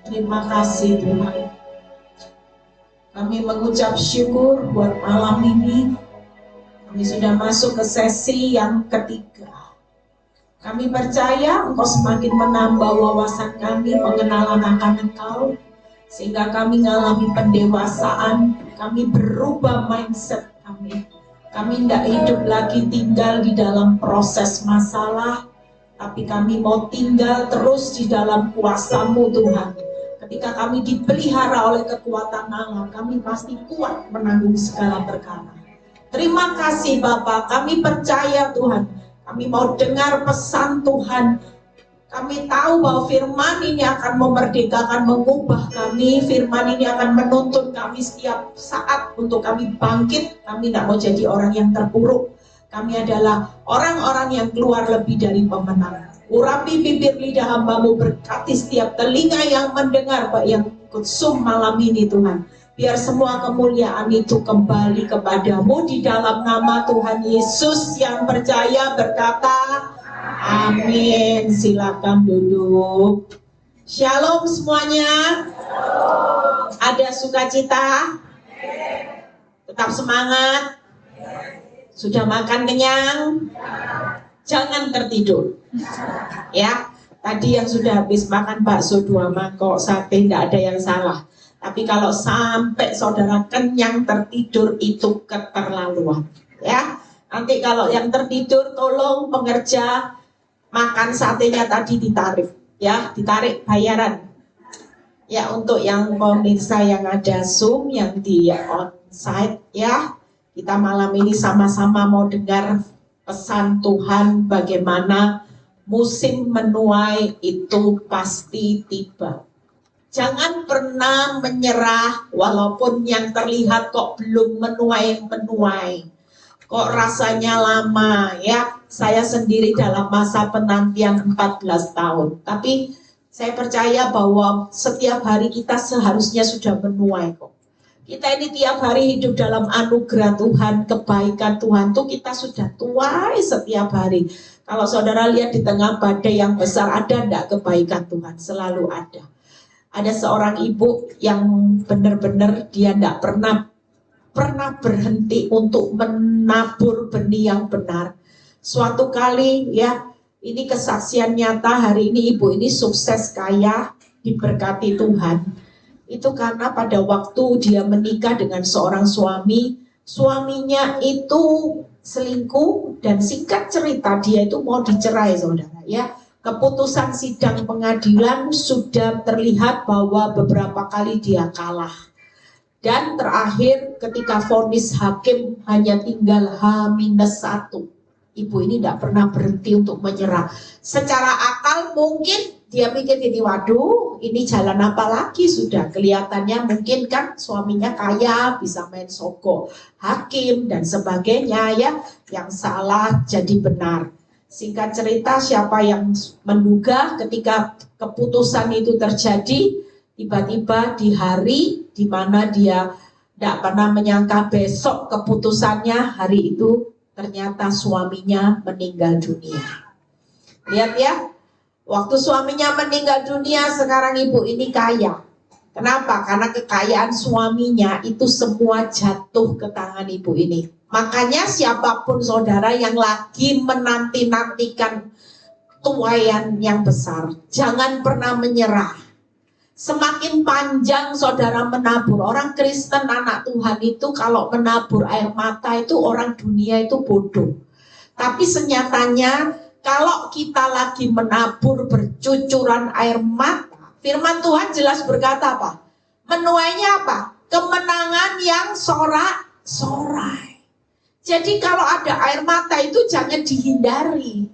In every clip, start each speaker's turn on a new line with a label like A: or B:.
A: Terima kasih Tuhan. Kami mengucap syukur buat malam ini. Kami sudah masuk ke sesi yang ketiga. Kami percaya Engkau semakin menambah wawasan kami, pengenalan akan Engkau, sehingga kami mengalami pendewasaan, kami berubah mindset kami. Kami tidak hidup lagi tinggal di dalam proses masalah, tapi kami mau tinggal terus di dalam kuasa-Mu Tuhan. Ketika kami dipelihara oleh kekuatan Allah, kami pasti kuat menanggung segala perkara. Terima kasih Bapa, kami percaya Tuhan. Kami mau dengar pesan Tuhan. Kami tahu bahwa firman ini akan memerdekakan, mengubah kami. Firman ini akan menuntun kami setiap saat untuk kami bangkit. Kami tidak mau jadi orang yang terpuruk. Kami adalah orang-orang yang keluar lebih dari pemenang. Urapi bibir lidah hamba-Mu, berkati setiap telinga yang mendengar, yang ikut Zoom malam ini Tuhan. Biar semua kemuliaan itu kembali kepadamu di dalam nama Tuhan Yesus. Yang percaya berkata amin. Silakan duduk. Shalom semuanya. Ada sukacita? Tetap semangat? Sudah makan kenyang? Jangan tertidur. Ya, tadi yang sudah habis makan bakso 2 mangkok sate, tidak ada yang salah. Tapi kalau sampai saudara kenyang tertidur, itu keterlaluan. Ya, nanti kalau yang tertidur, tolong pengerja makan satenya tadi ditarik. Ya, ditarik bayaran. Ya, untuk yang pemirsa yang ada Zoom, yang di onsite, ya, kita malam ini sama-sama mau dengar pesan Tuhan bagaimana musim menuai itu pasti tiba. Jangan pernah menyerah walaupun yang terlihat kok belum menuai. Kok rasanya lama ya. Saya sendiri dalam masa penantian 14 tahun. Tapi saya percaya bahwa setiap hari kita seharusnya sudah menuai kok. Kita ini tiap hari hidup dalam anugerah Tuhan, kebaikan Tuhan tuh kita sudah tuai setiap hari. Kalau saudara lihat di tengah badai yang besar, ada enggak kebaikan Tuhan? Selalu ada. Ada seorang ibu yang benar-benar dia enggak pernah berhenti untuk menabur benih yang benar. Suatu kali ya, ini kesaksian nyata, hari ini ibu ini sukses kaya, diberkati Tuhan. Itu karena pada waktu dia menikah dengan seorang suami, suaminya itu selingkuh dan singkat cerita dia itu mau dicerai saudara ya. Keputusan sidang pengadilan sudah terlihat bahwa beberapa kali dia kalah. Dan terakhir ketika vonis hakim hanya tinggal H-1. Ibu ini tidak pernah berhenti untuk menyerah. Secara akal mungkin dia mikir gini, waduh ini jalan apa lagi, sudah kelihatannya mungkin kan suaminya kaya, bisa main sogok hakim dan sebagainya ya, yang salah jadi benar. Singkat cerita, siapa yang menduga ketika keputusan itu terjadi, tiba-tiba di hari di mana dia tidak pernah menyangka besok keputusannya, hari itu ternyata suaminya meninggal dunia. Lihat ya, waktu suaminya meninggal dunia, sekarang ibu ini kaya. Kenapa? Karena kekayaan suaminya itu semua jatuh ke tangan ibu ini. Makanya siapapun saudara yang lagi menanti-nantikan tuaian yang besar, jangan pernah menyerah. Semakin panjang saudara menabur, orang Kristen anak Tuhan itu kalau menabur air mata itu orang dunia itu bodoh. Tapi senyatanya kalau kita lagi menabur bercucuran air mata, firman Tuhan jelas berkata apa? Menuainya apa? Kemenangan yang sorak-sorai. Jadi kalau ada air mata itu jangan dihindari.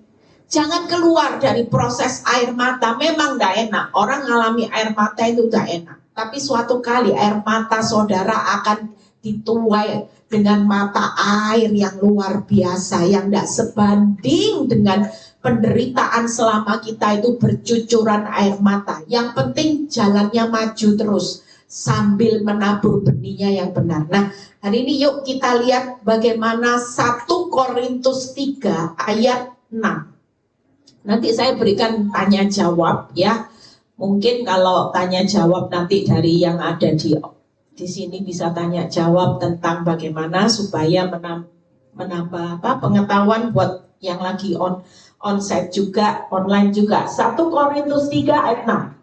A: Jangan keluar dari proses air mata. Memang gak enak. Orang ngalami air mata itu gak enak. Tapi suatu kali air mata saudara akan dituai dengan mata air yang luar biasa, yang gak sebanding dengan penderitaan selama kita itu bercucuran air mata. Yang penting jalannya maju terus. sambil menabur benihnya yang benar. Nah, hari ini yuk kita lihat bagaimana 1 Korintus 3 ayat 6. Nanti saya berikan tanya jawab ya. Mungkin kalau tanya jawab nanti dari yang ada di sini bisa tanya jawab tentang bagaimana supaya menambah pengetahuan buat yang lagi onsite juga, online juga. 1 Korintus 3 ayat 6.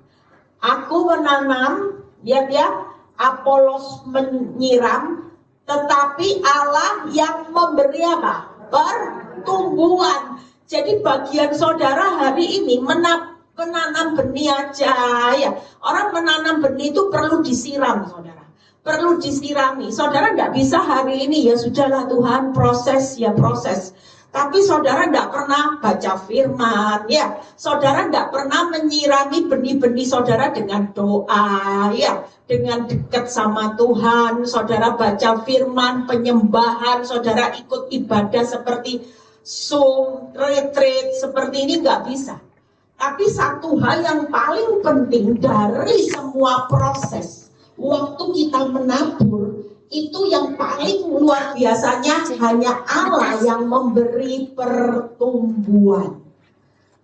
A: Aku menanam, lihat ya, Apolos menyiram, tetapi Allah yang memberi apa? Pertumbuhan. Jadi bagian saudara hari ini menanam benih aja ya. Orang menanam benih itu perlu disiram, saudara. Perlu disirami. Saudara tidak bisa hari ini, ya sudahlah Tuhan proses ya proses. Tapi saudara tidak pernah baca firman ya. Saudara tidak pernah menyirami benih-benih saudara dengan doa ya. Dengan dekat sama Tuhan. Saudara baca firman, penyembahan. Saudara ikut ibadah seperti Zoom, retreat seperti ini nggak bisa. Tapi satu hal yang paling penting dari semua proses waktu kita menabur, itu yang paling luar biasanya hanya Allah yang memberi pertumbuhan.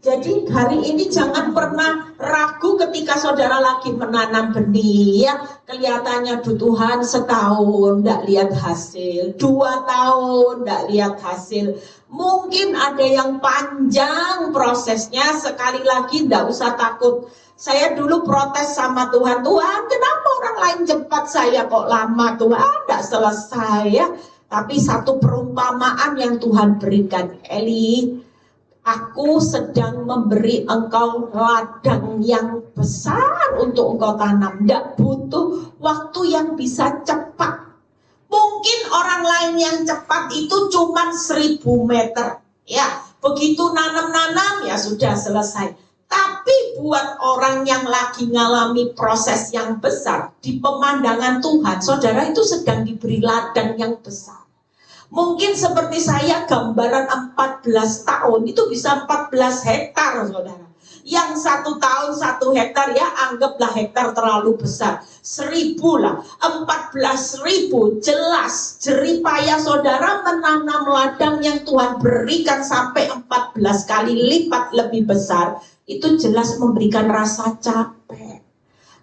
A: Jadi hari ini jangan pernah ragu ketika saudara lagi menanam benih ya. Kelihatannya Tuhan setahun tidak lihat hasil, 2 tahun tidak lihat hasil. Mungkin ada yang panjang prosesnya, sekali lagi tidak usah takut. Saya dulu protes sama Tuhan, Tuhan kenapa orang lain cepat, saya kok lama Tuhan, tidak selesai ya. Tapi satu perumpamaan yang Tuhan berikan, Eli, aku sedang memberi engkau ladang yang besar untuk engkau tanam. Tidak butuh waktu yang bisa cepat. Mungkin orang lain yang cepat itu cuma 1000 meter. Ya, begitu nanam-nanam ya sudah selesai. Tapi buat orang yang lagi ngalami proses yang besar, di pemandangan Tuhan, saudara itu sedang diberi ladang yang besar. Mungkin seperti saya gambaran 14 tahun itu bisa 14 hektar saudara. Yang 1 tahun 1 hektar ya anggaplah hektar terlalu besar. 1000 lah, 14.000 jelas jeripaya saudara menanam ladang yang Tuhan berikan sampai 14 kali lipat lebih besar. Itu jelas memberikan rasa capek.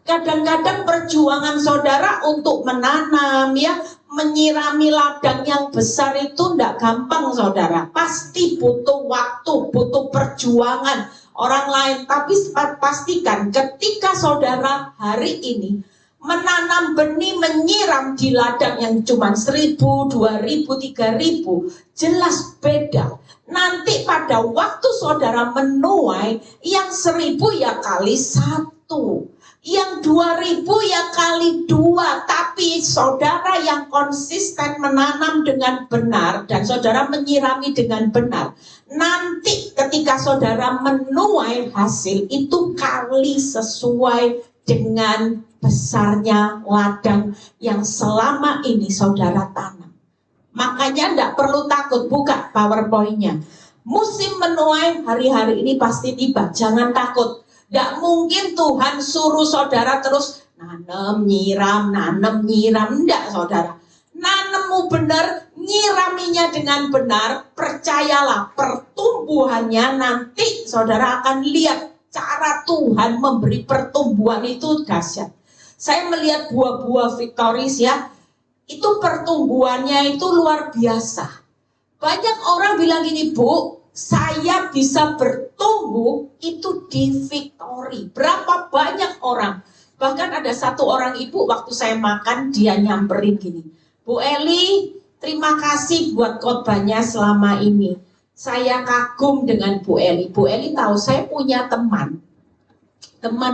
A: Kadang-kadang perjuangan saudara untuk menanam ya, menyirami ladang yang besar itu tidak gampang saudara. Pasti butuh waktu, butuh perjuangan orang lain. Tapi pastikan ketika saudara hari ini menanam benih, menyiram di ladang yang cuma 1000, 2000, 3000, jelas beda. Nanti pada waktu saudara menuai, yang 1000 ya kali 1, yang 2000 ya kali 2. Tapi saudara yang konsisten menanam dengan benar dan saudara menyirami dengan benar, nanti ketika saudara menuai hasil itu kali sesuai dengan besarnya ladang yang selama ini saudara tanam. Makanya tidak perlu takut, buka PowerPoint-nya. Musim menuai hari-hari ini pasti tiba, jangan takut. Tidak mungkin Tuhan suruh saudara terus nanam, nyiram, tidak saudara. Nanammu benar, nyiraminya dengan benar, percayalah pertumbuhannya nanti saudara akan lihat cara Tuhan memberi pertumbuhan itu dahsyat. Saya melihat buah-buah Victoris ya, itu pertumbuhannya itu luar biasa. Banyak orang bilang gini, Bu, saya bisa bertumbuh itu di Victory. Berapa banyak orang, bahkan ada satu orang ibu waktu saya makan dia nyamperin gini, Bu Eli, terima kasih buat khotbahnya selama ini. Saya kagum dengan Bu Eli. Bu Eli tahu saya punya teman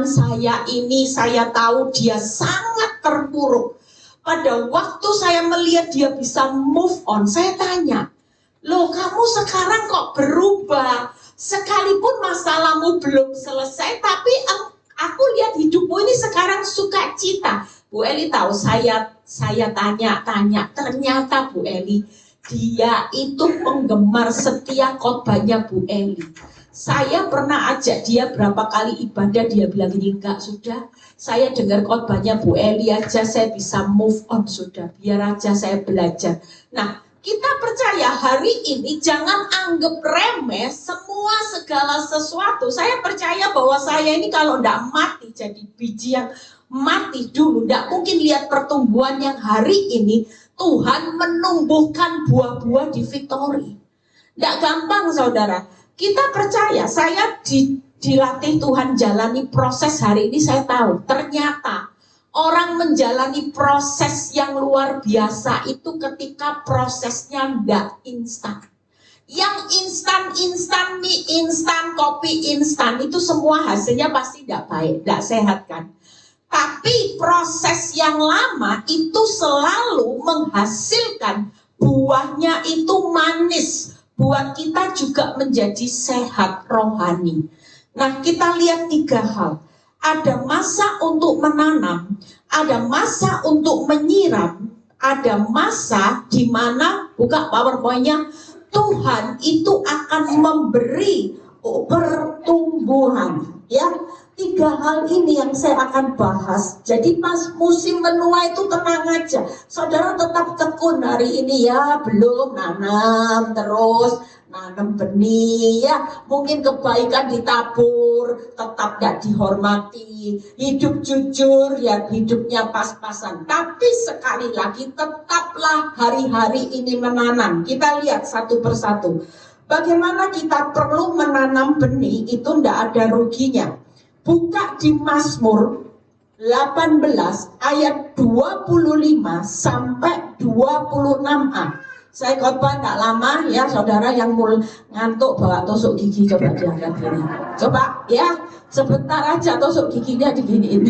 A: saya ini, saya tahu dia sangat terpuruk. Pada waktu saya melihat dia bisa move on, saya tanya, loh kamu sekarang kok berubah? Sekalipun masalahmu belum selesai, tapi aku lihat hidupmu ini sekarang sukacita. Bu Eli tahu, saya tanya-tanya, ternyata Bu Eli, dia itu penggemar setia khotbahnya Bu Eli. Saya pernah ajak dia berapa kali ibadah, dia bilang gini, enggak, sudah, saya dengar khotbahnya Bu Eli aja, saya bisa move on, sudah, biar aja saya belajar. Nah, kita percaya hari ini jangan anggap remeh semua segala sesuatu. Saya percaya bahwa saya ini kalau enggak mati, jadi biji yang mati dulu, enggak mungkin lihat pertumbuhan yang hari ini Tuhan menumbuhkan buah-buah di Victory. Enggak gampang, saudara. Kita percaya, saya dilatih Tuhan jalani proses hari ini, saya tahu ternyata orang menjalani proses yang luar biasa itu ketika prosesnya enggak instan. Yang instan, mie instan, kopi instan, itu semua hasilnya pasti enggak baik, enggak sehat kan. Tapi proses yang lama itu selalu menghasilkan buahnya itu manis. Buat kita juga menjadi sehat rohani. Nah, kita lihat 3 hal. Ada masa untuk menanam, ada masa untuk menyiram, ada masa di mana, buka PowerPoint-nya, Tuhan itu akan memberi pertumbuhan. Ya, 3 hal ini yang saya akan bahas. Jadi pas musim menua itu tenang aja. Saudara tetap tekun hari ini ya, belum nanam terus, nanam benih ya. Mungkin kebaikan ditabur, tetap gak dihormati. Hidup jujur ya, hidupnya pas-pasan. Tapi sekali lagi tetaplah hari-hari ini menanam. Kita lihat satu persatu. Bagaimana kita perlu menanam benih itu tidak ada ruginya. Buka di Mazmur 18 ayat 25 sampai 26a. Saya khotbah tidak lama ya, saudara yang ngantuk bawa tusuk gigi coba diangkat gini. Coba ya, sebentar aja tusuk giginya diginiin.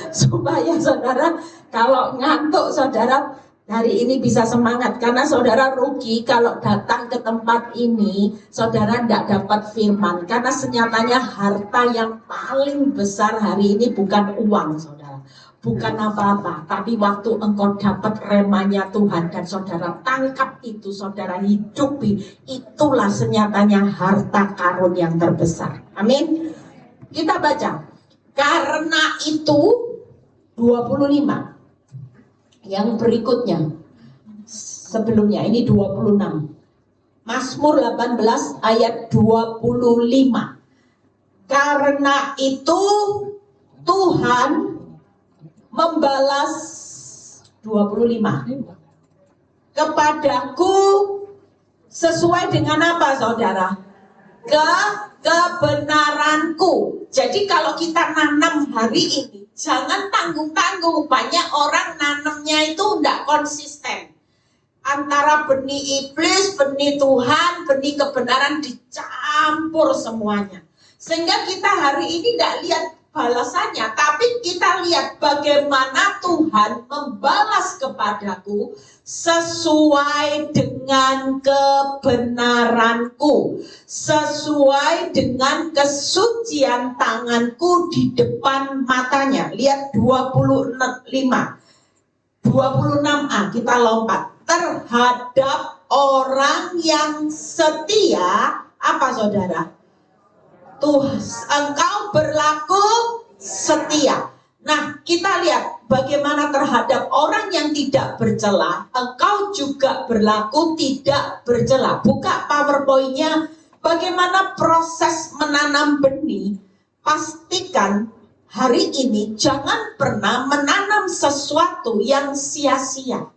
A: Supaya saudara kalau ngantuk saudara hari ini bisa semangat, karena saudara rugi kalau datang ke tempat ini saudara tidak dapat firman, karena senyatanya harta yang paling besar hari ini bukan uang saudara, bukan apa-apa, tapi waktu engkau dapat remanya Tuhan dan saudara tangkap itu, saudara hidupi, itulah senyatanya harta karun yang terbesar. Amin. Kita baca, karena itu 25. Yang berikutnya, sebelumnya ini 26. Mazmur 18 ayat 25. Karena itu Tuhan membalas 25 kepadaku sesuai dengan apa saudara? Kebenaranku. Jadi kalau kita nanam hari ini, jangan tanggung-tanggung. Banyak orang nanamnya itu tidak konsisten. Antara benih iblis, benih Tuhan, benih kebenaran dicampur semuanya. Sehingga kita hari ini tidak lihat balasannya, tapi kita lihat bagaimana Tuhan membalas kepadaku sesuai dengan kebenaranku, sesuai dengan kesucian tanganku di depan matanya. Lihat 26a, kita lompat. Terhadap orang yang setia, apa saudara? Tuhan, engkau berlaku setia. Nah, kita lihat bagaimana terhadap orang yang tidak bercela, engkau juga berlaku tidak bercela. Buka PowerPoint-nya, bagaimana proses menanam benih. Pastikan hari ini jangan pernah menanam sesuatu yang sia-sia.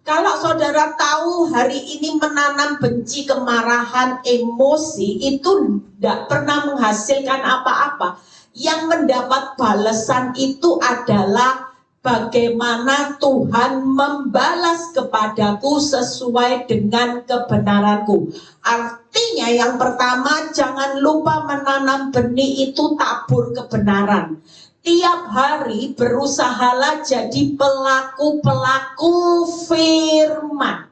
A: Kalau saudara tahu hari ini menanam benci, kemarahan, emosi, itu tidak pernah menghasilkan apa-apa. Yang mendapat balasan itu adalah bagaimana Tuhan membalas kepadaku sesuai dengan kebenaranku. Artinya yang pertama, jangan lupa menanam benih itu tabur kebenaran. Tiap hari berusahalah jadi pelaku-pelaku firman.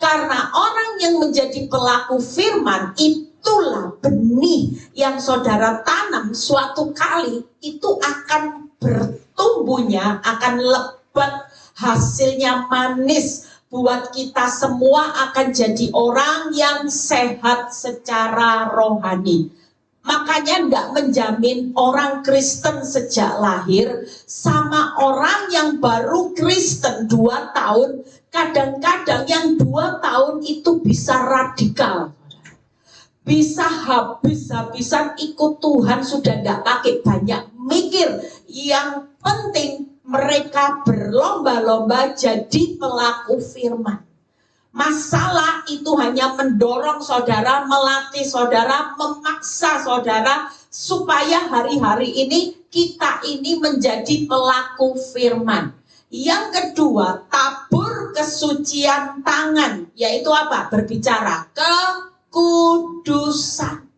A: Karena orang yang menjadi pelaku firman, itulah benih yang saudara tanam suatu kali, itu akan bertumbuhnya, akan lebat, hasilnya manis, buat kita semua akan jadi orang yang sehat secara rohani. Makanya enggak menjamin orang Kristen sejak lahir sama orang yang baru Kristen 2 tahun. Kadang-kadang yang 2 tahun itu bisa radikal, bisa habis-habisan ikut Tuhan, sudah enggak pakai banyak mikir. Yang penting mereka berlomba-lomba jadi pelaku firman. Masalah itu hanya mendorong saudara, melatih saudara, memaksa saudara supaya hari-hari ini kita ini menjadi pelaku firman. Yang kedua, tabur kesucian tangan, yaitu apa? Berbicara kekudusan.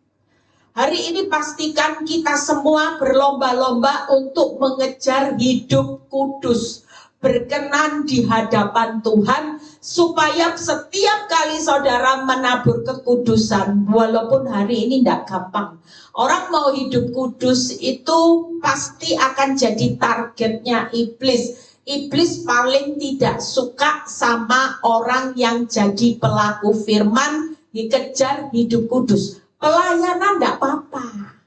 A: Hari ini pastikan kita semua berlomba-lomba untuk mengejar hidup kudus, berkenan di hadapan Tuhan, supaya setiap kali saudara menabur kekudusan, walaupun hari ini tidak gampang. Orang mau hidup kudus itu pasti akan jadi targetnya iblis. Iblis paling tidak suka sama orang yang jadi pelaku firman, dikejar hidup kudus. Pelayanan tidak apa-apa.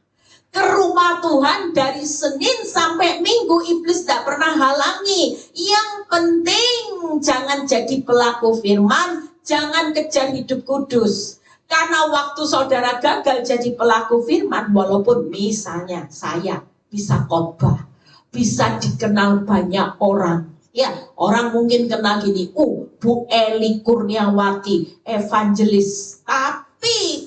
A: Ke rumah Tuhan dari Senin sampai Minggu iblis tidak pernah halangi. Yang penting jangan jadi pelaku firman, jangan kejar hidup kudus. Karena waktu saudara gagal jadi pelaku firman, walaupun misalnya saya bisa khotbah, bisa dikenal banyak orang. Ya, orang mungkin kenal gini, Bu Eli Kurniawati, evangelis. Tapi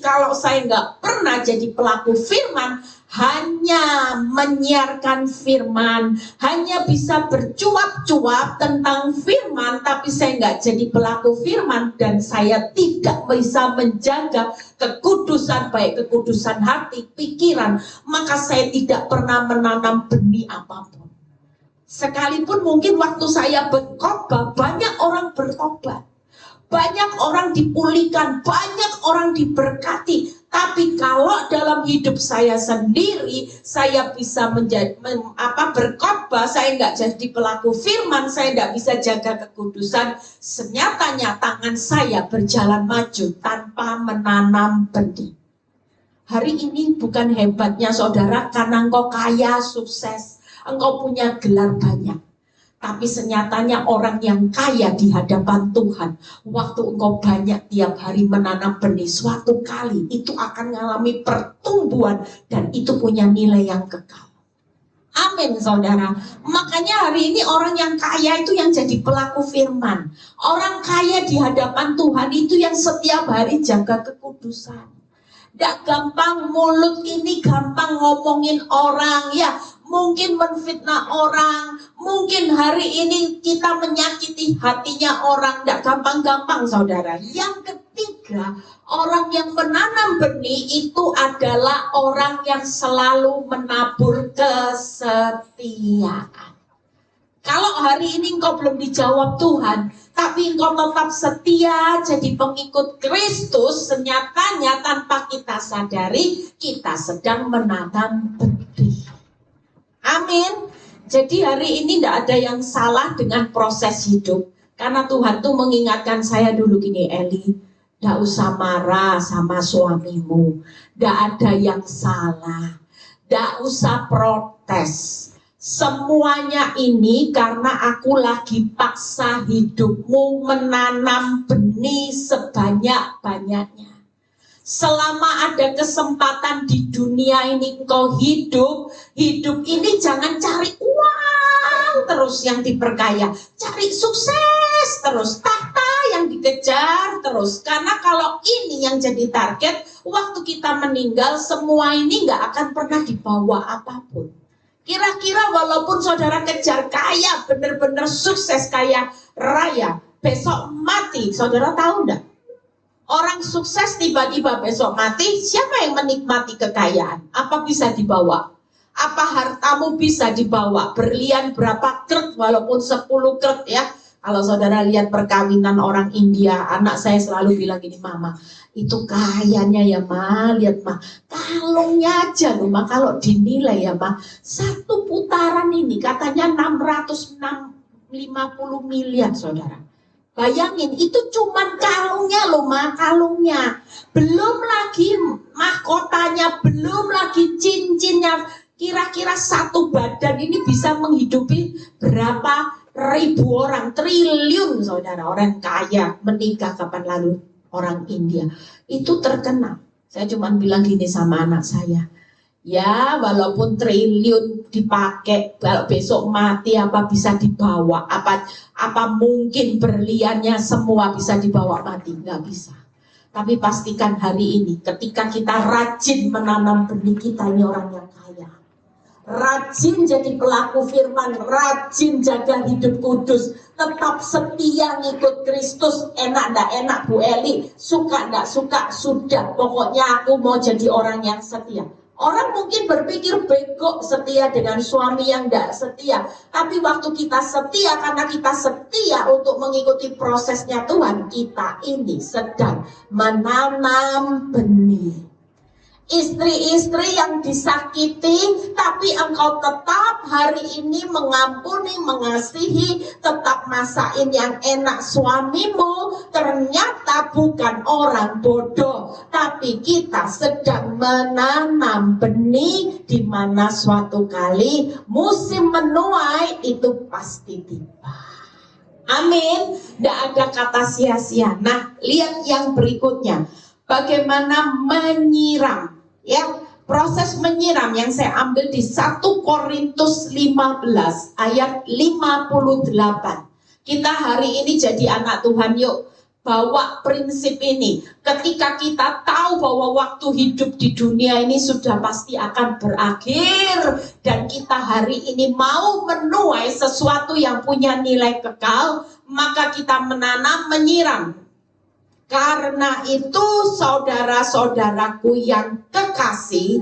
A: kalau saya nggak pernah jadi pelaku firman, hanya menyiarkan firman, hanya bisa bercuap-cuap tentang firman, tapi saya nggak jadi pelaku firman, dan saya tidak bisa menjaga kekudusan, baik kekudusan hati, pikiran, maka saya tidak pernah menanam benih apapun. Sekalipun mungkin waktu saya berkhotbah, banyak orang bertobat, banyak orang dipulihkan, banyak orang diberkati. Tapi kalau dalam hidup saya sendiri, saya bisa berkhotbah, saya nggak jadi pelaku firman, saya nggak bisa jaga kekudusan, senyatanya tangan saya berjalan maju tanpa menanam benih. Hari ini bukan hebatnya saudara karena engkau kaya, sukses, engkau punya gelar banyak. Tapi senyatanya orang yang kaya di hadapan Tuhan, waktu engkau banyak tiap hari menanam benih, suatu kali itu akan mengalami pertumbuhan dan itu punya nilai yang kekal. Amin saudara. Makanya hari ini orang yang kaya itu yang jadi pelaku firman. Orang kaya di hadapan Tuhan itu yang setiap hari jaga kekudusan. Tidak gampang, mulut ini gampang ngomongin orang ya. Mungkin menfitnah orang, mungkin hari ini kita menyakiti hatinya orang, tidak gampang-gampang saudara. Yang ketiga, orang yang menanam benih itu adalah orang yang selalu menabur kesetiaan. Kalau hari ini engkau belum dijawab Tuhan, tapi engkau tetap setia jadi pengikut Kristus, senyatanya tanpa kita sadari, kita sedang menanam benih. Amin. Jadi hari ini tidak ada yang salah dengan proses hidup. Karena Tuhan tuh mengingatkan saya dulu gini, Eli, tidak usah marah sama suamimu. Tidak ada yang salah. Tidak usah protes. Semuanya ini karena aku lagi paksa hidupmu menanam benih sebanyak-banyaknya. Selama ada kesempatan di dunia ini engkau hidup ini jangan cari uang terus yang diperkaya, cari sukses terus, tahta yang dikejar terus. Karena kalau ini yang jadi target, waktu kita meninggal semua ini nggak akan pernah dibawa apapun. Kira-kira walaupun saudara kejar kaya, benar-benar sukses kaya raya, besok mati, saudara tahu enggak? Orang sukses tiba-tiba besok mati, siapa yang menikmati kekayaan? Apa bisa dibawa? Apa hartamu bisa dibawa? Berlian berapa kret, walaupun 10 kret ya. Kalau saudara lihat perkawinan orang India, anak saya selalu bilang gini, Mama, itu kayanya ya Ma, lihat Ma, kalungnya aja loh Ma, kalau dinilai ya Ma, satu putaran ini katanya 650 miliar saudara. Bayangin, itu cuman kalungnya loh, kalungnya. Belum lagi mahkotanya, belum lagi cincinnya. Kira-kira satu badan ini bisa menghidupi berapa ribu orang, triliun saudara. Orang kaya menikah kapan lalu, orang India. Itu terkenal. Saya cuma bilang gini sama anak saya. Ya, walaupun triliun dipakai, kalau besok mati apa bisa dibawa? Apa mungkin berliannya semua bisa dibawa mati? Nggak bisa. Tapi pastikan hari ini, ketika kita rajin menanam benih, kita ini orang yang kaya. Rajin jadi pelaku firman, rajin jaga hidup kudus, tetap setia ngikut Kristus. Enak ndak enak Bu Eli, suka ndak suka, sudah. Pokoknya aku mau jadi orang yang setia. Orang mungkin berpikir bego setia dengan suami yang tidak setia. Tapi waktu kita setia, karena kita setia untuk mengikuti prosesnya Tuhan, kita ini sedang menanam benih. Istri-istri yang disakiti, tapi engkau tetap hari ini mengampuni, mengasihi, tetap masakin yang enak suamimu, ternyata bukan orang bodoh, tapi kita sedang menanam benih di mana suatu kali musim menuai itu pasti tiba. Amin. Tidak ada kata sia-sia. Nah, lihat yang berikutnya. Bagaimana menyiram. Ya, proses menyiram yang saya ambil di 1 Korintus 15 ayat 58. Kita hari ini jadi anak Tuhan, yuk bawa prinsip ini. Ketika kita tahu bahwa waktu hidup di dunia ini sudah pasti akan berakhir, dan kita hari ini mau menuai sesuatu yang punya nilai kekal, maka kita menanam, menyiram. Karena itu saudara-saudaraku yang kekasih,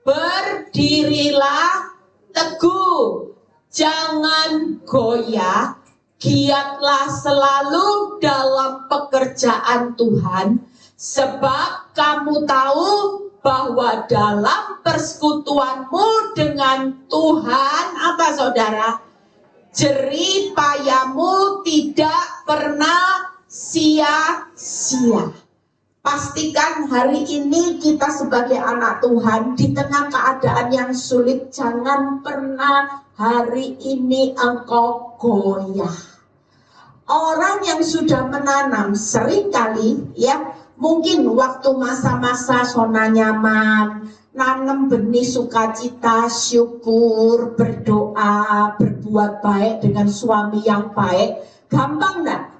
A: berdirilah teguh, jangan goyah, giatlah selalu dalam pekerjaan Tuhan, sebab kamu tahu bahwa dalam persekutuanmu dengan Tuhan, apa saudara? Jerih payahmu tidak pernah sia-sia. Pastikan hari ini kita sebagai anak Tuhan di tengah keadaan yang sulit, jangan pernah hari ini engkau goyah. Orang yang sudah menanam seringkali ya, mungkin waktu masa-masa zona nyaman, nanam benih sukacita, syukur, berdoa, berbuat baik dengan suami yang baik, gampang enggak?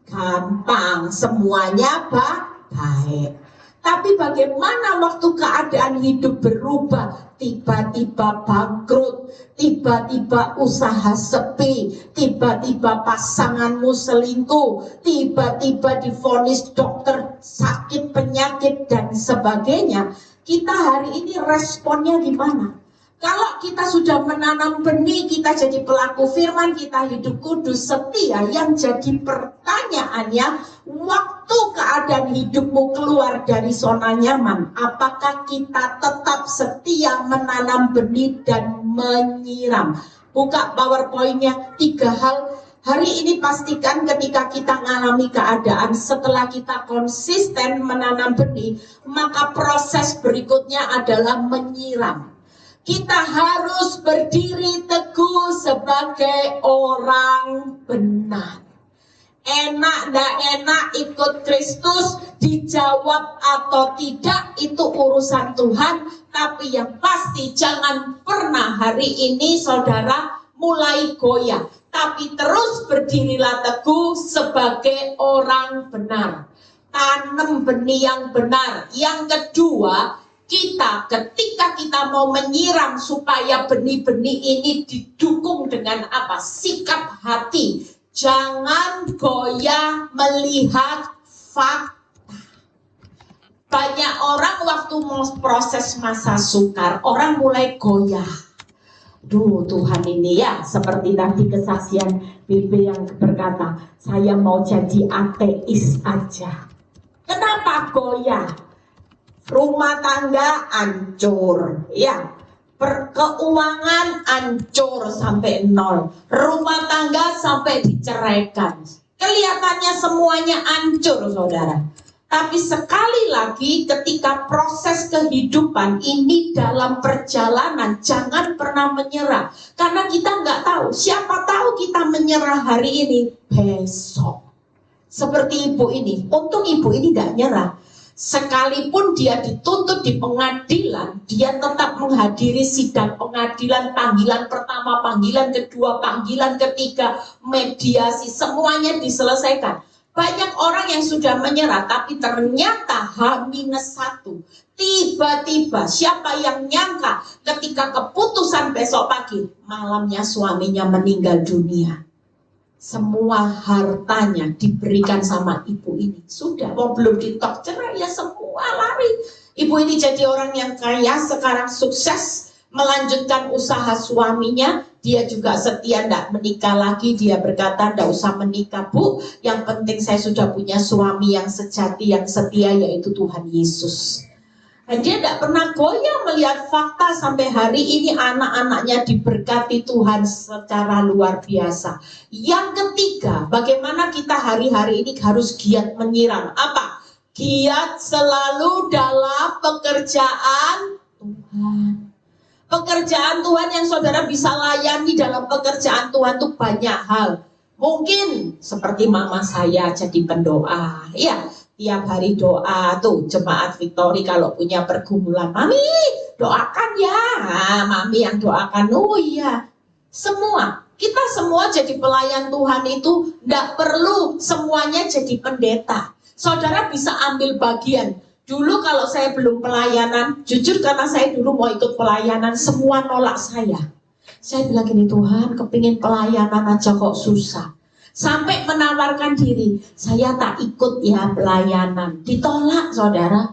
A: Gampang, semuanya baik. Tapi bagaimana waktu keadaan hidup berubah? Tiba-tiba bangkrut, tiba-tiba usaha sepi, tiba-tiba pasanganmu selingkuh, tiba-tiba divonis dokter sakit penyakit dan sebagainya. Kita hari ini responnya gimana? Kalau kita sudah menanam benih, kita jadi pelaku firman, kita hidup kudus, setia, yang jadi pertanyaannya, waktu keadaan hidupmu keluar dari zona nyaman, apakah kita tetap setia menanam benih dan menyiram? Buka PowerPoint-nya, 3 hal. Hari ini pastikan ketika kita mengalami keadaan, setelah kita konsisten menanam benih, maka proses berikutnya adalah menyiram. Kita harus berdiri teguh sebagai orang benar. Enak dan enak ikut Kristus, dijawab atau tidak itu urusan Tuhan. Tapi yang pasti jangan pernah hari ini saudara mulai goyah, tapi terus berdirilah teguh sebagai orang benar. Tanam benih yang benar. Yang kedua, ketika kita mau menyiram supaya benih-benih ini didukung dengan apa? Sikap hati. Jangan goyah melihat fakta. Banyak orang waktu mau proses masa sukar, orang mulai goyah. Duh, Tuhan ini ya, seperti tadi kesaksian Bibi yang berkata, saya mau jadi ateis aja. Kenapa goyah? Rumah tangga hancur, ya. Keuangan hancur sampai 0. Rumah tangga sampai diceraikan. Kelihatannya semuanya hancur, saudara. Tapi sekali lagi ketika proses kehidupan ini dalam perjalanan, jangan pernah menyerah. Karena kita nggak tahu, siapa tahu kita menyerah hari ini, besok. Seperti ibu ini, untung ibu ini nggak nyerah. Sekalipun dia dituntut di pengadilan, dia tetap menghadiri sidang pengadilan, panggilan pertama, panggilan kedua, panggilan ketiga, mediasi, semuanya diselesaikan. Banyak orang yang sudah menyerah, tapi ternyata H-1. Tiba-tiba siapa yang nyangka ketika keputusan besok pagi, malamnya suaminya meninggal dunia. Semua hartanya diberikan sama ibu ini. Sudah, belum ditok cerai ya semua lari. Ibu ini jadi orang yang kaya, sekarang sukses, melanjutkan usaha suaminya. Dia juga setia, tidak menikah lagi. Dia berkata, tidak usah menikah bu, yang penting saya sudah punya suami yang sejati, yang setia, yaitu Tuhan Yesus. Dan dia tidak pernah goyah melihat fakta sampai hari ini anak-anaknya diberkati Tuhan secara luar biasa. Yang ketiga, bagaimana kita hari-hari ini harus giat menyiram. Apa? Giat selalu dalam pekerjaan Tuhan. Pekerjaan Tuhan yang saudara bisa layani dalam pekerjaan Tuhan itu banyak hal. Mungkin seperti mama saya jadi pendoa, ya. Tiap hari doa tuh jemaat Victory kalau punya pergumulan, mami doakan ya, mami yang doakan. Oh iya, kita semua jadi pelayan Tuhan itu tidak perlu semuanya jadi pendeta. Saudara bisa ambil bagian. Dulu kalau saya belum pelayanan, jujur karena saya dulu mau ikut pelayanan, semua nolak saya. Saya bilang gini, Tuhan kepingin pelayanan aja kok susah. Sampai menawarkan diri, saya tak ikut ya pelayanan. Ditolak saudara.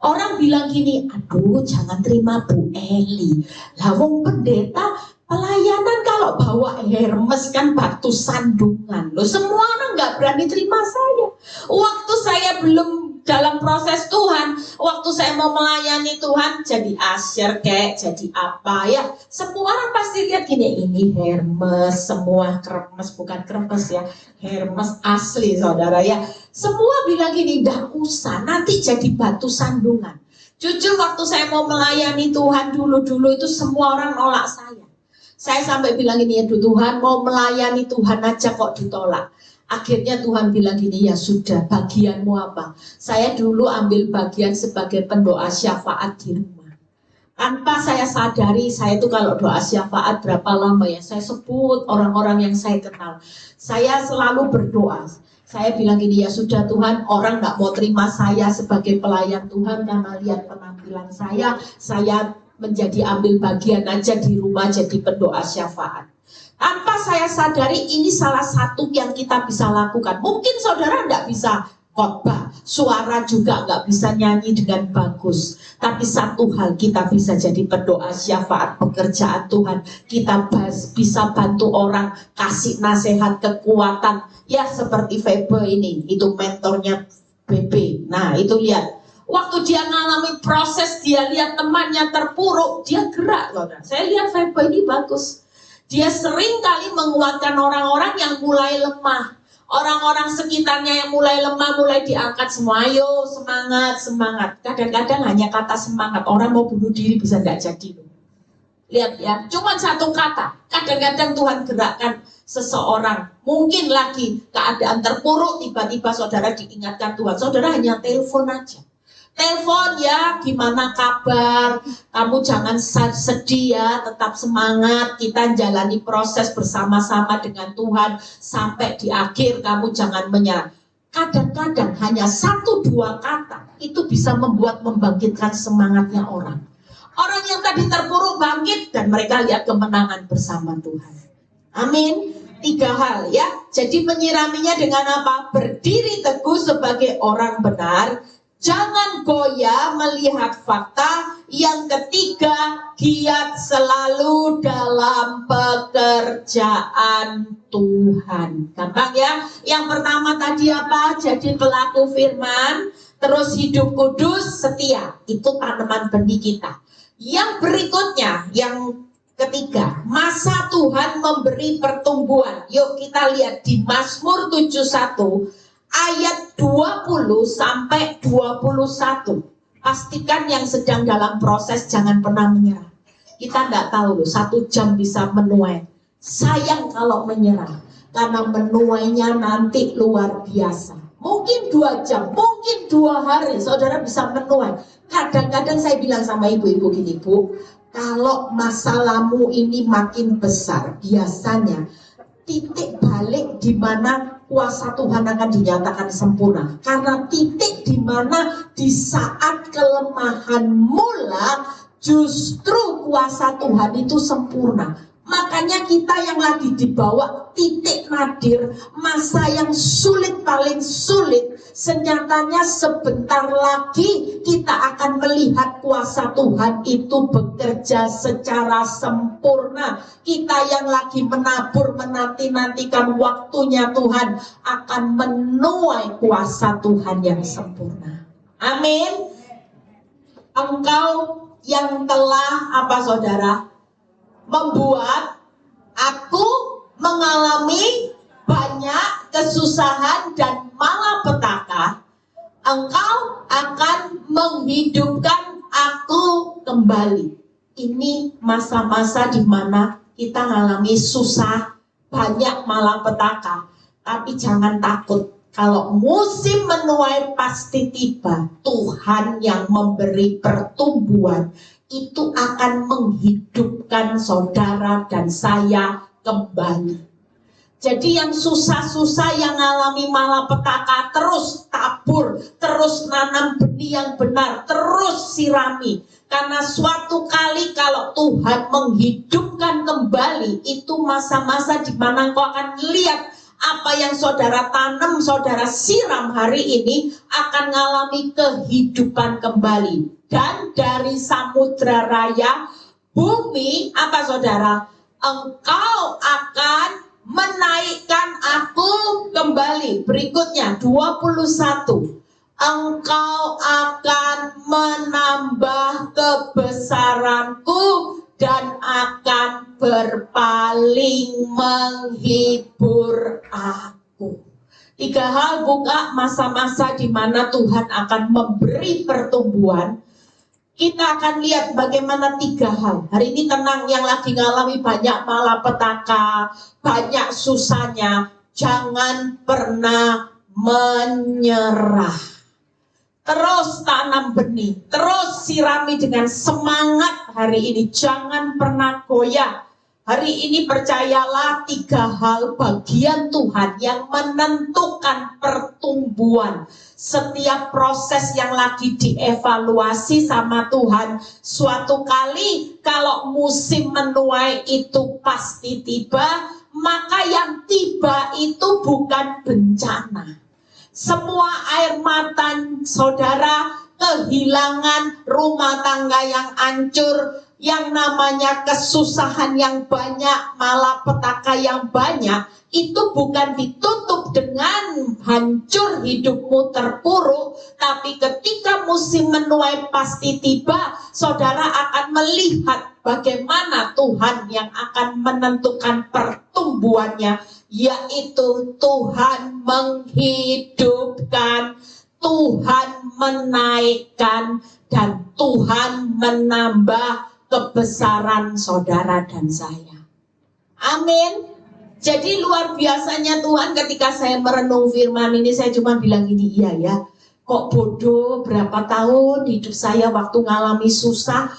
A: Orang bilang gini, aduh jangan terima Bu Eli. Lah wong pendeta pelayanan kalau bawa Hermes kan batu sandungan. Loh semua orang gak berani terima saya. Waktu saya belum dalam proses Tuhan, waktu saya mau melayani Tuhan, jadi asyir kek, jadi apa ya. Semua orang pasti lihat gini, ini Hermes, semua kremes, bukan kremes ya, Hermes asli saudara ya. Semua bilang gini, dah usah, nanti jadi batu sandungan. Jujur waktu saya mau melayani Tuhan dulu-dulu itu semua orang nolak saya. Saya sampai bilang gini, ya Tuhan mau melayani Tuhan aja kok ditolak. Akhirnya Tuhan bilang gini, ya sudah bagianmu apa? Saya dulu ambil bagian sebagai pendoa syafaat di rumah. Tanpa saya sadari, saya itu kalau doa syafaat berapa lama ya, saya sebut orang-orang yang saya kenal. Saya selalu berdoa. Saya bilang gini, ya sudah Tuhan, orang gak mau terima saya sebagai pelayan Tuhan karena lihat penampilan saya menjadi ambil bagian aja di rumah jadi pendoa syafaat. Tanpa saya sadari ini salah satu yang kita bisa lakukan. Mungkin saudara tidak bisa khotbah, suara juga nggak bisa nyanyi dengan bagus. Tapi satu hal kita bisa jadi pendoa syafaat pekerjaan Tuhan. Kita bisa bantu orang, kasih nasihat, kekuatan. Ya seperti Febe ini, itu mentornya BB. Nah itu lihat. Waktu dia mengalami proses, dia lihat temannya terpuruk, dia gerak. Saudara. Saya lihat Febe ini bagus. Dia sering kali menguatkan orang-orang yang mulai lemah. Orang-orang sekitarnya yang mulai lemah, mulai diangkat semua. Ayo semangat, semangat. Kadang-kadang hanya kata semangat. Orang mau bunuh diri bisa nggak jadi. Lihat ya, cuma satu kata. Kadang-kadang Tuhan gerakkan seseorang. Mungkin lagi keadaan terpuruk, tiba-tiba saudara diingatkan Tuhan. Saudara hanya telepon aja. Telepon ya, gimana kabar? Kamu jangan sedih ya, tetap semangat. Kita jalani proses bersama-sama dengan Tuhan sampai di akhir. Kamu jangan menyerah. Kadang-kadang hanya 1-2 kata itu bisa membangkitkan semangatnya orang. Orang yang tadi terpuruk bangkit dan mereka lihat kemenangan bersama Tuhan. Amin. 3 hal ya. Jadi menyiraminya dengan apa? Berdiri teguh sebagai orang benar. Jangan goyah melihat fakta. Yang ketiga, giat selalu dalam pekerjaan Tuhan. Gampang ya. Yang pertama tadi apa? Jadi pelaku firman. Terus hidup kudus, setia. Itu tanaman benih kita. Yang berikutnya, yang ketiga, masa Tuhan memberi pertumbuhan. Yuk kita lihat di Mazmur 71 ayat 20 sampai 21. Pastikan yang sedang dalam proses jangan pernah menyerah. Kita tidak tahu loh, 1 jam bisa menuai. Sayang kalau menyerah, karena menuainya nanti luar biasa. Mungkin 2 jam, mungkin 2 hari, saudara bisa menuai. Kadang-kadang saya bilang sama ibu-ibu gini, Bu, kalau masalahmu ini makin besar, biasanya titik balik di mana kuasa Tuhan akan dinyatakan sempurna. Karena titik di mana di saat kelemahan mula, justru kuasa Tuhan itu sempurna. Makanya kita yang lagi dibawa titik nadir, masa yang sulit, paling sulit, senyatanya sebentar lagi kita akan melihat kuasa Tuhan itu bekerja secara sempurna. Kita yang lagi menabur, menanti-nantikan waktunya Tuhan akan menuai kuasa Tuhan yang sempurna. Amin. Engkau yang telah apa saudara? Membuat aku mengalami banyak kesusahan dan malapetaka. Engkau akan menghidupkan aku kembali. Ini masa-masa di mana kita mengalami susah, banyak malapetaka. Tapi jangan takut. Kalau musim menuai pasti tiba. Tuhan yang memberi pertumbuhan itu akan menghidupkan saudara dan saya kembali. Jadi yang susah-susah, yang alami malapetaka, terus tabur, terus nanam benih yang benar, terus sirami. Karena suatu kali kalau Tuhan menghidupkan kembali, itu masa-masa di mana engkau akan lihat apa yang saudara tanam, saudara siram hari ini akan mengalami kehidupan kembali. Dan dari samudra raya, bumi, apa saudara? Engkau akan menaikkan aku kembali. Berikutnya, 21. Engkau akan menambah kebesaranku dan akan berpaling menghibur aku. 3 hal buka masa-masa di mana Tuhan akan memberi pertumbuhan. Kita akan lihat bagaimana 3 hal. Hari ini tenang, yang lagi ngalami banyak malapetaka, banyak susahnya, jangan pernah menyerah. Terus tanam benih, terus sirami dengan semangat hari ini. Jangan pernah goyah. Hari ini percayalah 3 hal bagian Tuhan yang menentukan pertumbuhan. Setiap proses yang lagi dievaluasi sama Tuhan, suatu kali kalau musim menuai itu pasti tiba, maka yang tiba itu bukan bencana. Semua air mata saudara, kehilangan rumah tangga yang hancur, yang namanya kesusahan yang banyak, malapetaka yang banyak, itu bukan ditutup dengan hancur hidupmu terpuruk, tapi ketika musim menuai pasti tiba, saudara akan melihat bagaimana Tuhan yang akan menentukan pertumbuhannya, yaitu Tuhan menghidupkan, Tuhan menaikkan, dan Tuhan menambah kebesaran saudara dan saya. Amin. Jadi luar biasanya Tuhan ketika saya merenung firman ini, saya cuma bilang gini, iya ya, kok bodoh, berapa tahun hidup saya waktu ngalami susah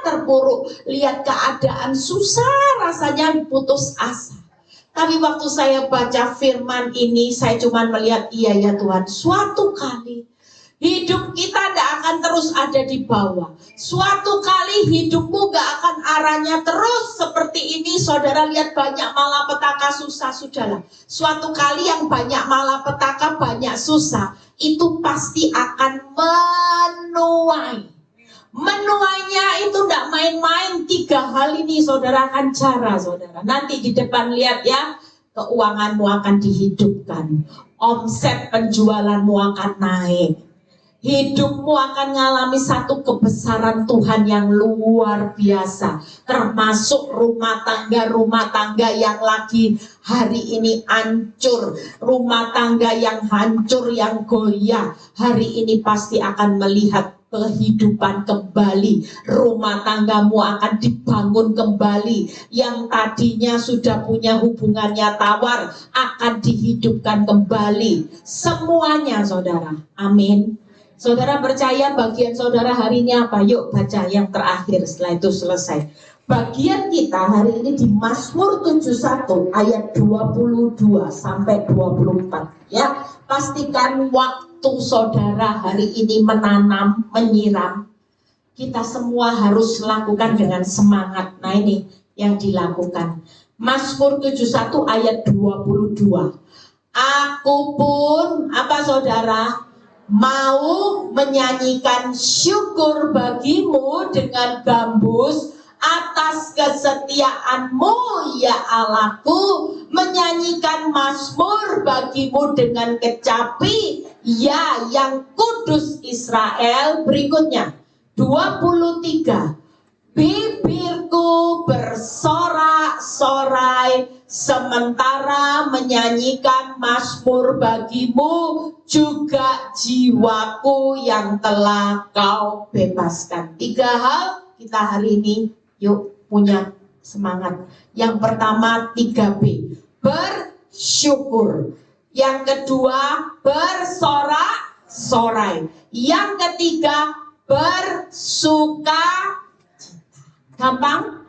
A: terpuruk, lihat keadaan susah, rasanya putus asa. Tapi waktu saya baca firman ini, saya cuma melihat, iya ya Tuhan, suatu kali hidup kita tidak akan terus ada di bawah. Suatu kali hidupmu gak akan arahnya terus seperti ini. Saudara lihat banyak malapetaka, susah, sudahlah. Suatu kali yang banyak malapetaka, banyak susah, itu pasti akan menuai. Menuainya itu tidak main-main. 3 hal ini saudara akan cara saudara. Nanti di depan lihat ya, keuanganmu akan dihidupkan. Omset penjualanmu akan naik. Hidupmu akan mengalami satu kebesaran Tuhan yang luar biasa. Termasuk rumah tangga yang lagi hari ini hancur. Rumah tangga yang hancur, yang goyah. Hari ini pasti akan melihat kehidupan kembali. Rumah tanggamu akan dibangun kembali. Yang tadinya sudah punya hubungannya tawar akan dihidupkan kembali. Semuanya, saudara. Amin. Saudara percaya bagian saudara hari ini apa? Yuk baca yang terakhir, setelah itu selesai. Bagian kita hari ini di Mazmur 71 ayat 22 sampai 24. Ya, pastikan waktu saudara hari ini menanam, menyiram, kita semua harus lakukan dengan semangat. Nah, ini yang dilakukan. Mazmur 71 ayat 22. Aku pun, apa saudara? Mau menyanyikan syukur bagimu dengan gambus atas kesetiaanmu ya Allahku, menyanyikan mazmur bagimu dengan kecapi ya yang kudus Israel. Berikutnya 23. Bibirku bersorak-sorai sementara menyanyikan mazmur bagimu, juga jiwaku yang telah kau bebaskan. 3 hal kita hari ini yuk punya semangat. Yang pertama 3B, bersyukur. Yang kedua bersorak-sorai. Yang ketiga bersuka. Gampang?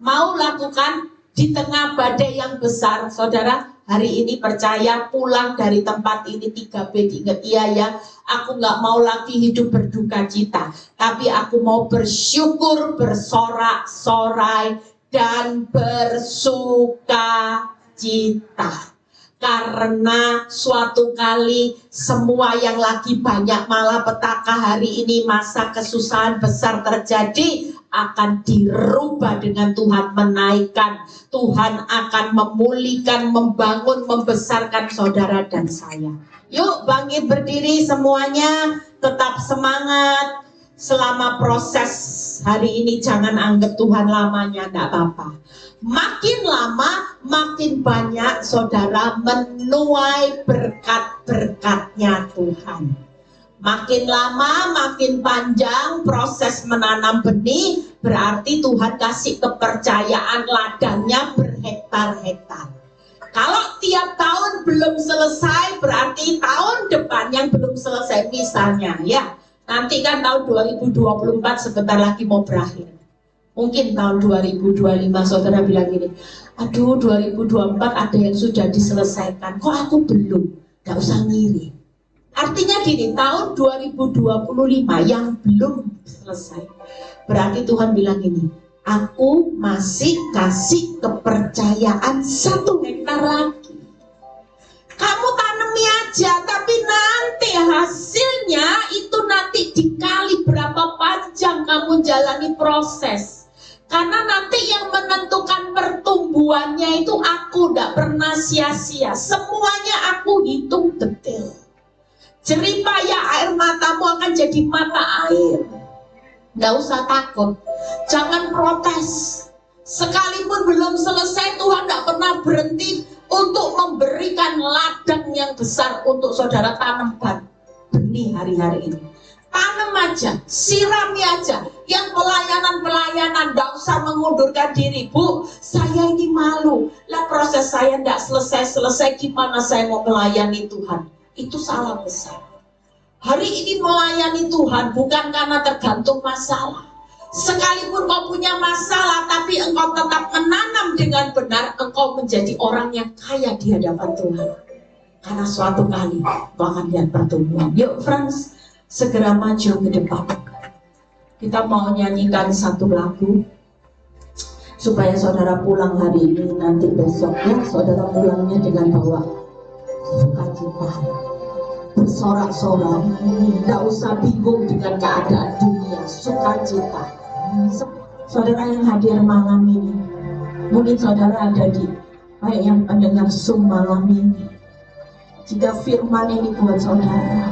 A: Mau lakukan di tengah badai yang besar, saudara. Hari ini percaya pulang dari tempat ini 3B diingat. Iya ya, aku gak mau lagi hidup berduka cita, tapi aku mau bersyukur, bersorak-sorai, dan bersuka cita. Karena suatu kali semua yang lagi banyak malapetaka hari ini, masa kesusahan besar terjadi, akan dirubah dengan Tuhan menaikkan. Tuhan akan memulihkan, membangun, membesarkan saudara dan saya. Yuk bangkit berdiri semuanya, tetap semangat. Selama proses hari ini jangan anggap Tuhan lamanya, enggak apa-apa. Makin lama makin banyak saudara menuai berkat-berkatnya Tuhan. Makin lama makin panjang proses menanam benih, berarti Tuhan kasih kepercayaan ladangnya berhektar-hektar. Kalau tiap tahun belum selesai, berarti tahun depan yang belum selesai. Misalnya ya, nanti kan tahun 2024 sebentar lagi mau berakhir. Mungkin tahun 2025 saudara bilang gini, aduh 2024 ada yang sudah diselesaikan, kok aku belum? Gak usah ngiri. Artinya gini, tahun 2025 yang belum selesai, berarti Tuhan bilang gini, aku masih kasih kepercayaan 1 hektar lagi. Kamu tanami aja, tapi nanti hasilnya itu nanti dikali berapa panjang kamu jalani proses. Karena nanti yang menentukan pertumbuhannya itu aku, tidak pernah sia-sia. Semuanya aku hitung detail. Jeripaya air matamu akan jadi mata air. Nggak usah takut, jangan protes. Sekalipun belum selesai, Tuhan nggak pernah berhenti untuk memberikan ladang yang besar untuk saudara tanam benih hari-hari ini. Tanam aja, sirami aja. Yang pelayanan, nggak usah mengundurkan diri. Bu, saya ini malu. Lah proses saya nggak selesai-selesai, gimana saya mau melayani Tuhan? Itu salah besar. Hari ini melayani Tuhan bukan karena tergantung masalah. Sekalipun kau punya masalah, tapi engkau tetap menanam dengan benar, engkau menjadi orang yang kaya di hadapan Tuhan. Karena suatu kali kau akan lihat pertumbuhan. Yuk friends, segera maju ke depan. Kita mau nyanyikan satu lagu supaya saudara pulang hari ini, nanti besoknya saudara pulangnya dengan bawa sukacita, bersorak-sorai, tidak usah bingung dengan keadaan dunia, sukacita. Saudara yang hadir malam ini, mungkin saudara ada di baik yang mendengar Zoom malam ini. Jika firman ini buat saudara,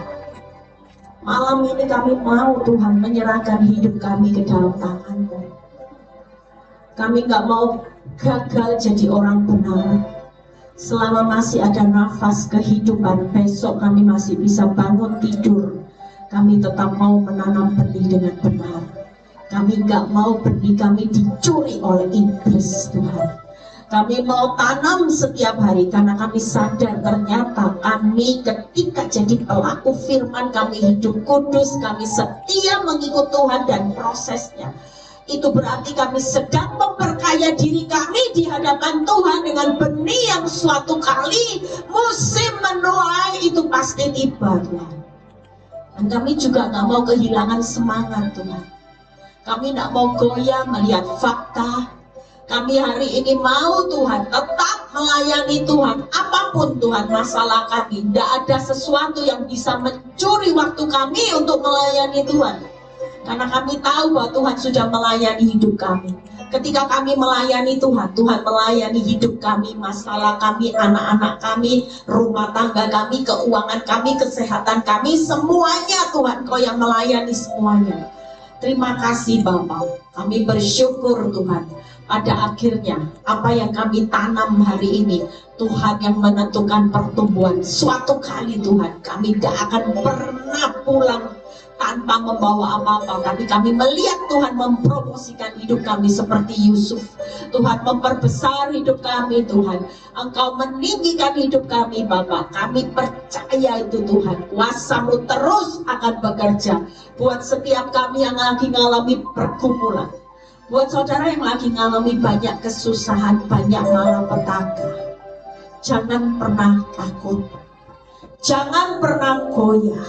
A: Malam ini kami mau Tuhan menyerahkan hidup kami ke dalam tangan-Mu. Kami gak mau gagal jadi orang benar. Selama masih ada nafas kehidupan, besok kami masih bisa bangun tidur. Kami tetap mau menanam benih dengan benar. Kami gak mau benih kami dicuri oleh iblis, Tuhan. Kami mau tanam setiap hari karena kami sadar ternyata kami ketika jadi pelaku firman, kami hidup kudus, kami setia mengikut Tuhan dan prosesnya. Itu berarti kami sedang memperkaya diri kami di hadapan Tuhan dengan benih yang suatu kali musim menuai itu pasti tiba, Tuhan. Dan kami juga gak mau kehilangan semangat, Tuhan. Kami gak mau goyah melihat fakta. Kami hari ini mau Tuhan tetap melayani Tuhan. Apapun Tuhan masalah kami, tidak ada sesuatu yang bisa mencuri waktu kami untuk melayani Tuhan. Karena kami tahu bahwa Tuhan sudah melayani hidup kami. Ketika kami melayani Tuhan, Tuhan melayani hidup kami, masalah kami, anak-anak kami, rumah tangga kami, keuangan kami, kesehatan kami, semuanya Tuhan, Kau yang melayani semuanya. Terima kasih Bapak, kami bersyukur Tuhan. Pada akhirnya apa yang kami tanam hari ini, Tuhan yang menentukan pertumbuhan. Suatu kali Tuhan, kami tidak akan pernah pulang tanpa membawa apa-apa, tapi kami melihat Tuhan mempromosikan hidup kami seperti Yusuf. Tuhan memperbesar hidup kami, Tuhan. Engkau meninggikan hidup kami, Bapak. Kami percaya itu Tuhan. Kuasa-Mu terus akan bekerja buat setiap kami yang lagi mengalami pergumulan. Buat saudara yang lagi mengalami banyak kesusahan, banyak malapetaka, jangan pernah takut, jangan pernah goyah,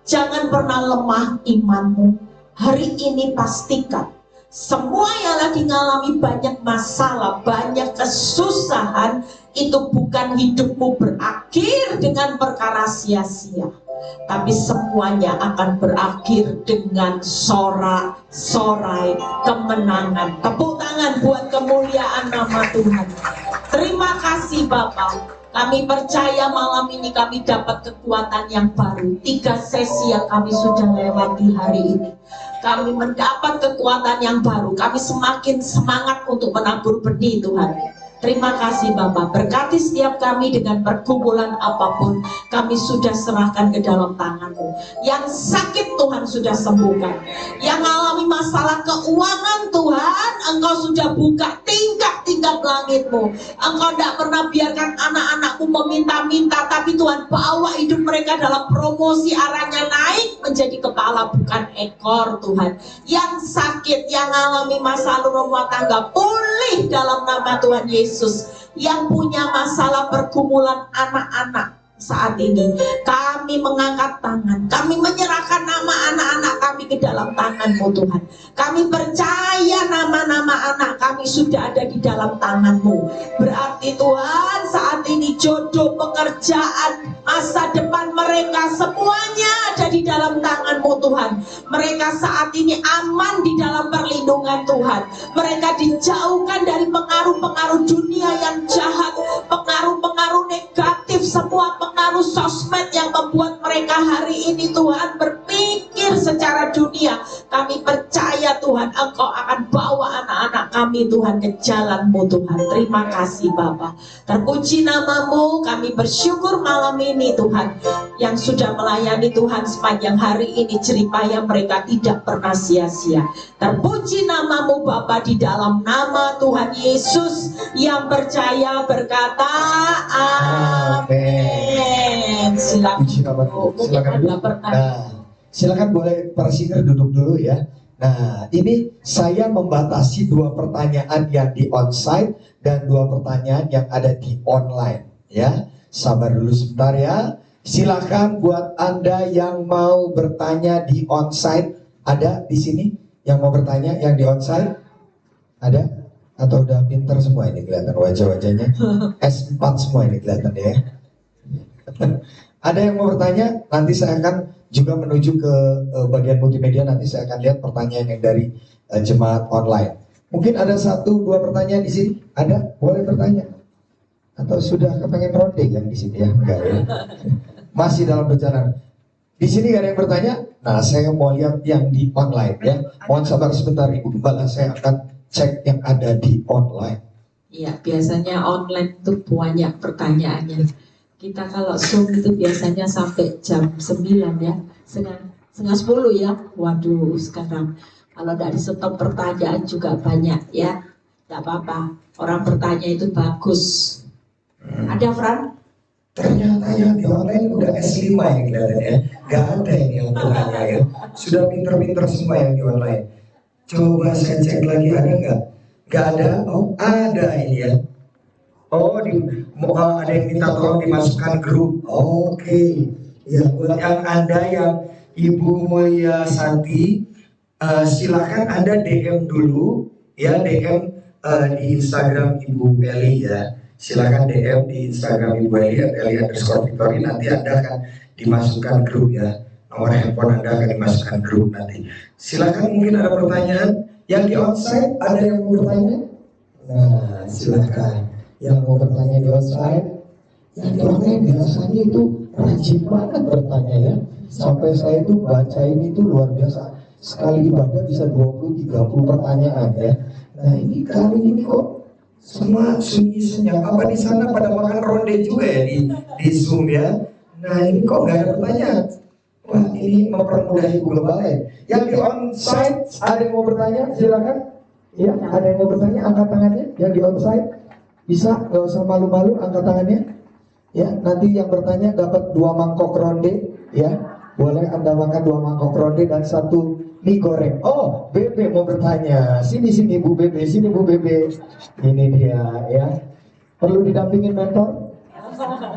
A: jangan pernah lemah imanmu. Hari ini pastikan, semua yang lagi mengalami banyak masalah, banyak kesusahan, itu bukan hidupmu berakhir dengan perkara sia-sia. Tapi semuanya akan berakhir dengan sorak-sorai kemenangan. Tepuk tangan buat kemuliaan nama Tuhan. Terima kasih Bapak. Kami percaya malam ini kami dapat kekuatan yang baru. 3 sesi yang kami sudah lewati hari ini, kami mendapat kekuatan yang baru. Kami semakin semangat untuk menabur benih Tuhan. Terima kasih Bapak, berkati setiap kami dengan pergumulan apapun, kami sudah serahkan ke dalam tangan-Mu. Yang sakit Tuhan sudah sembuhkan, yang mengalami masalah keuangan Tuhan, Engkau sudah buka tingkap-tingkap langit-Mu. Engkau tidak pernah biarkan anak-anak-Mu meminta-minta, tapi Tuhan bawa hidup mereka dalam promosi, arahnya naik menjadi kepala bukan ekor Tuhan. Yang sakit, yang mengalami masalah rumah tangga, pulih dalam nama Tuhan Yesus. Yang punya masalah pergumulan anak-anak saat ini, kami mengangkat tangan, kami menyerahkan nama anak-anak kami ke dalam tangan-Mu Tuhan. Kami percaya nama-nama anak kami sudah ada di dalam tangan-Mu. Berarti Tuhan saat ini jodoh, pekerjaan, masa depan mereka semuanya ada di dalam tangan-Mu Tuhan. Mereka saat ini aman di dalam perlindungan Tuhan. Mereka dijauhkan dari pengaruh-pengaruh dunia yang jahat, pengaruh-pengaruh negatif, semua pengaruh sosmed yang membuat mereka hari ini Tuhan berpikir secara dunia. Kami percaya Tuhan, Engkau akan bawa anak-anak kami Tuhan ke jalan-Mu Tuhan. Terima kasih Bapa. Terpuji nama-Mu, kami bersyukur malam ini Tuhan, yang sudah melayani Tuhan sepanjang hari ini, jeripaya mereka tidak pernah sia-sia. Terpuji nama-Mu Bapa, di dalam nama Tuhan Yesus yang percaya berkata amin. Silakan duduk.
B: Silakan boleh para singer duduk dulu ya. Nah, ini saya membatasi 2 pertanyaan yang di onsite dan 2 pertanyaan yang ada di online ya. Sabar dulu sebentar ya. Silakan buat Anda yang mau bertanya di onsite, ada di sini yang mau bertanya yang di onsite? Ada? Atau udah pinter semua ini kelihatan wajah-wajahnya? S4 semua ini kelihatan ya. Ada yang mau bertanya? Nanti saya akan juga menuju ke bagian multimedia. Nanti saya akan lihat pertanyaan yang dari jemaat online. Mungkin ada 1-2 pertanyaan di sini. Ada? Boleh bertanya? Atau sudah kepengen ronde yang di sini ya? Enggak ya? Masih dalam perjalanan. Di sini gak ada yang bertanya. Nah, saya mau lihat yang di online ya. Mohon sabar sebentar Ibu Gembala, saya akan cek yang ada di online.
A: Iya, biasanya online itu banyak pertanyaannya. Kita kalau Zoom itu biasanya sampai jam 9 ya, setengah 10 ya. Waduh, sekarang kalau dari stop pertanyaan juga banyak ya. Tidak apa-apa, orang bertanya itu bagus. Ada Fran?
B: Ternyata yang di online udah S5 yang kelihatannya. Gak ada yang bertanya ya. Sudah pinter-pinter semua yang di online. Coba saya cek lagi, ada nggak? Gak ada? Oh, ada ini ya. Oh, ada yang minta tolong dimasukkan grup. Oke. Ya, buat yang Anda yang Ibu Mulia Santi, silakan Anda DM dulu ya, DM di Instagram Ibu Eli ya. Silakan DM di Instagram Ibu Eli @eli_victory, nanti Anda akan dimasukkan grup ya. Nomor handphone Anda akan dimasukkan grup nanti. Silakan, mungkin ada pertanyaan. Yang di onsite ada yang mau bertanya? Nah, silakan. Yang mau bertanya di onsite, yang di online biasanya itu rajin banget bertanya ya. Sampai saya itu baca ini tuh luar biasa. Sekali ibadah bisa 20-30 pertanyaan ya. Nah, ini kali ini kok semua sunyi senyap. Apa di sana pada makan ronde juga ya di Zoom ya? Nah, ini kok nggak ada pertanyaan? Wah, ini mempermudah Ibu Gembala ya. Yang di onsite ada yang mau bertanya? Silakan. Ya, ada yang mau bertanya, angkat tangannya. Yang di onsite bisa, nggak usah malu-malu, angkat tangannya. Ya, nanti yang bertanya dapat 2 mangkok ronde. Ya, boleh Anda makan 2 mangkok ronde dan 1 mie goreng. Oh, Bebe mau bertanya. Sini Bu Bebe, sini Bu Bebe. Ini dia ya. Perlu didampingin mentor?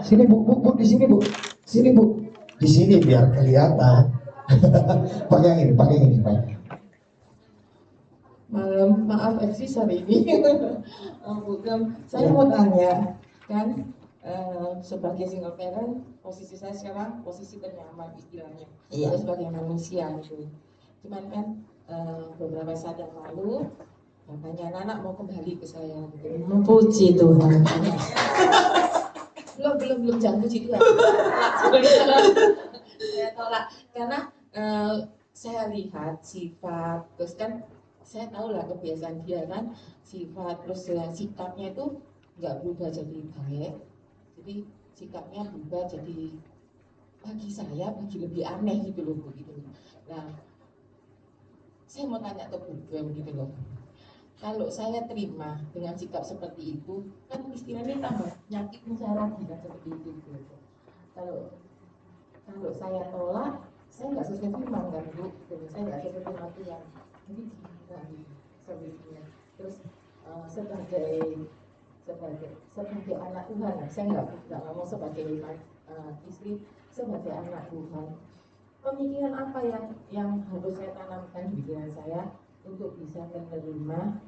B: Sini Bu, di sini Bu. Sini Bu. Di sini biar kelihatan. Pakai yang ini, pakai yang ini.
C: Malam, maaf eksis hari ini. Bukan, saya mau tanya kan, sebagai single parent, posisi saya sekarang posisi ternyaman istilahnya. Saya sebagai manusia gitu. Cuman kan beberapa saat yang lalu bapaknya anak mau kembali ke saya gitu.
A: Puji Tuhan.
C: belum jangan puji Tuhan. Saya tolak karena saya lihat sifat, terus kan saya tahu lah kebiasaan dia kan, sifat terus sikapnya itu nggak berubah jadi baik, jadi sikapnya berubah jadi bagi saya lebih aneh gitu loh begitu. Nah, saya mau tanya ke program gitu loh, kalau saya terima dengan sikap seperti itu, kan istilahnya tambah nyakitin saya lagi kan seperti itu gitu. Kalau saya tolak, saya nggak sesuai firman kan Bu, gitu. Saya nggak sesuai firman Tuhan. Jadi gimana sebetulnya? Terus sebagai anak Tuhan, saya nggak ngomong sebagai istri, sebagai anak Tuhan. Pemikiran apa yang harus saya tanamkan di pikiran saya untuk bisa menerima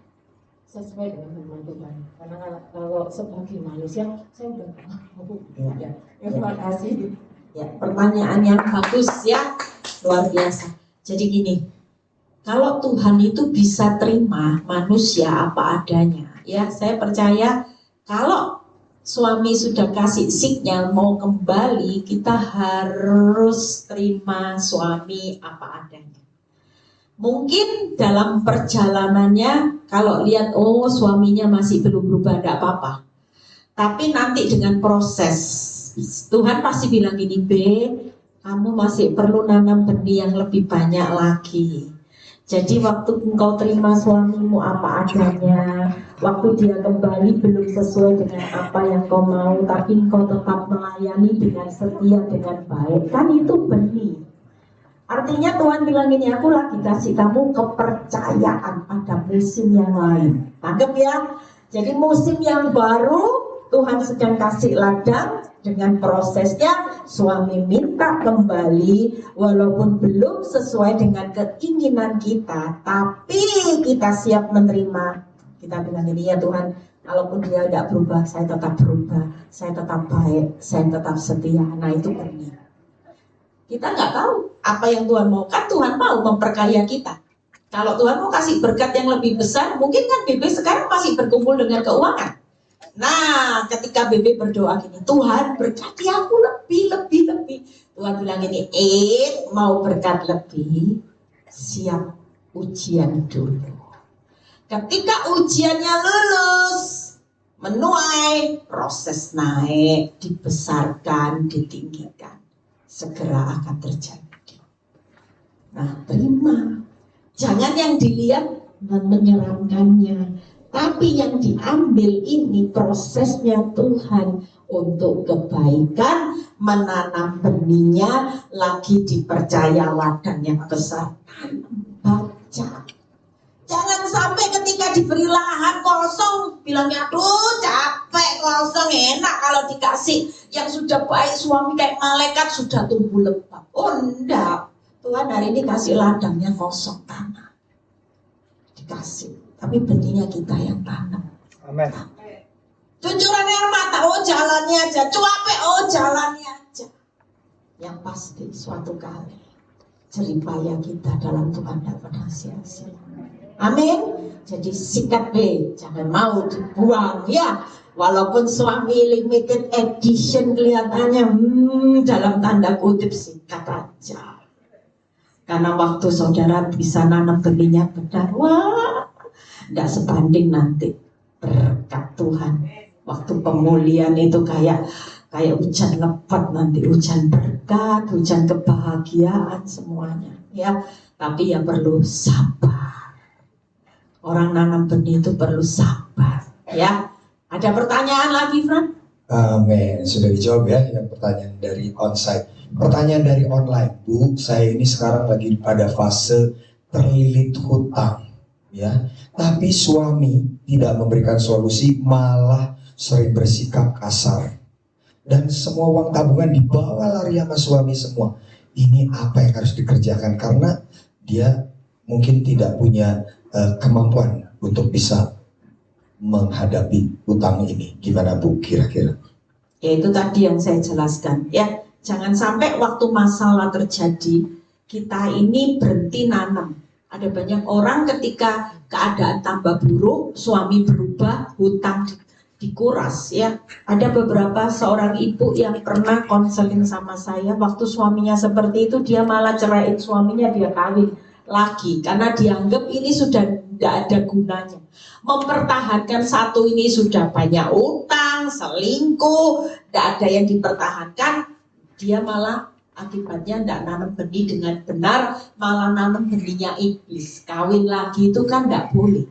C: sesuai dengan firman Tuhan? Karena kalau sebagai manusia, saya udah mau. Ya. Terima kasih.
A: Ya, pertanyaan yang bagus ya, luar biasa. Jadi gini, kalau Tuhan itu bisa terima manusia apa adanya, ya saya percaya kalau suami sudah kasih sinyal mau kembali, kita harus terima suami apa adanya. Mungkin dalam perjalanannya kalau lihat oh suaminya masih belum berubah, tidak apa-apa. Tapi nanti dengan proses Tuhan pasti bilang gini, B, kamu masih perlu nanam benih yang lebih banyak lagi. Jadi waktu engkau terima suamimu apa adanya, waktu dia kembali belum sesuai dengan apa yang kau mau, tapi engkau tetap melayani dengan setia, dengan baik, kan itu benih. Artinya Tuhan bilang gini, aku lagi kasih kamu kepercayaan pada musim yang lain. Anggap ya, jadi musim yang baru Tuhan sedang kasih ladang. Dengan prosesnya suami minta kembali walaupun belum sesuai dengan keinginan kita, tapi kita siap menerima. Kita bilang ini ya Tuhan, kalaupun dia tidak berubah, saya tetap berubah, saya tetap baik, saya tetap setia. Nah itu benih. Kita nggak tahu apa yang Tuhan mau, kan Tuhan mau memperkaya kita. Kalau Tuhan mau kasih berkat yang lebih besar, mungkin kan BB sekarang masih berkumpul dengan keuangan. Nah, ketika Bebe berdoa gini, Tuhan berkati aku lebih. Tuhan bilang gini, mau berkat lebih, siap ujian dulu. Ketika ujiannya lulus, menuai, proses naik, dibesarkan, ditinggikan, segera akan terjadi. Nah, terima. Jangan yang dilihat menyeramkannya, tapi yang diambil ini prosesnya Tuhan untuk kebaikan, menanam benihnya, lagi dipercaya ladang yang besar. Baca. Jangan sampai ketika diberi lahan kosong, bilangnya aduh capek kosong, enak kalau dikasih yang sudah baik, suami kayak malaikat sudah tumbuh lebat. Oh enggak, Tuhan hari ini kasih ladangnya kosong, tanah dikasih, tapi benihnya kita yang tanam.
B: Amin.
A: Cucuran air mata, oh jalannya aja, cuape, oh jalannya aja. Yang pasti suatu kali jeripaya kita dalam Tuhan tidak pernah sia-sia. Amin. Jadi sikat jangan mau dibuang ya. Walaupun suami limited edition kelihatannya dalam tanda kutip, sikat aja. Karena waktu saudara bisa nanam benihnya benar, wah, tidak sebanding nanti berkat Tuhan. Waktu pemulihan itu kayak hujan lebat nanti, hujan berkat, hujan kebahagiaan semuanya ya. Tapi ya perlu sabar. Orang nanam benih itu perlu sabar ya. Ada pertanyaan lagi, Fran?
B: Amin. Sudah dijawab ya yang pertanyaan dari onsite. Pertanyaan dari online, Bu, saya ini sekarang lagi pada fase terlilit hutang ya. Tapi suami tidak memberikan solusi, malah sering bersikap kasar. Dan semua uang tabungan dibawa lari sama suami semua. Ini apa yang harus dikerjakan? Karena dia mungkin tidak punya kemampuan untuk bisa menghadapi hutang ini. Gimana Bu kira-kira?
A: Ya itu tadi yang saya jelaskan ya. Jangan sampai waktu masalah terjadi kita ini berhenti nanam. Ada banyak orang ketika keadaan tambah buruk, suami berubah, hutang dikuras ya. Ada beberapa seorang ibu yang pernah konseling sama saya, waktu suaminya seperti itu dia malah ceraiin suaminya, dia kawin lagi karena dianggap ini sudah tidak ada gunanya. Mempertahankan satu ini sudah banyak utang, selingkuh, tidak ada yang dipertahankan, dia malah akibatnya tidak nanam benih dengan benar, malah nanam benihnya iblis. Kawin lagi itu kan tidak boleh.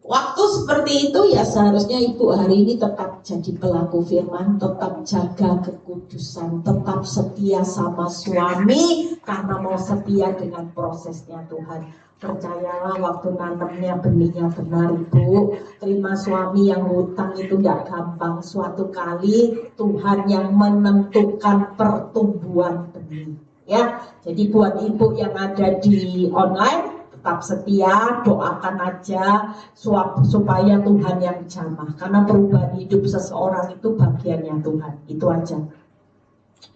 A: Waktu seperti itu ya seharusnya ibu hari ini tetap jadi pelaku firman, tetap jaga kekudusan, tetap setia sama suami karena mau setia dengan prosesnya Tuhan. Percayalah waktu nanamnya benihnya benar ibu, terima suami yang hutang itu gak gampang. Suatu kali Tuhan yang menentukan pertumbuhan benih ya. Jadi buat ibu yang ada di online, tetap setia, doakan aja supaya Tuhan yang jamah. Karena perubahan hidup seseorang itu bagiannya Tuhan. Itu aja.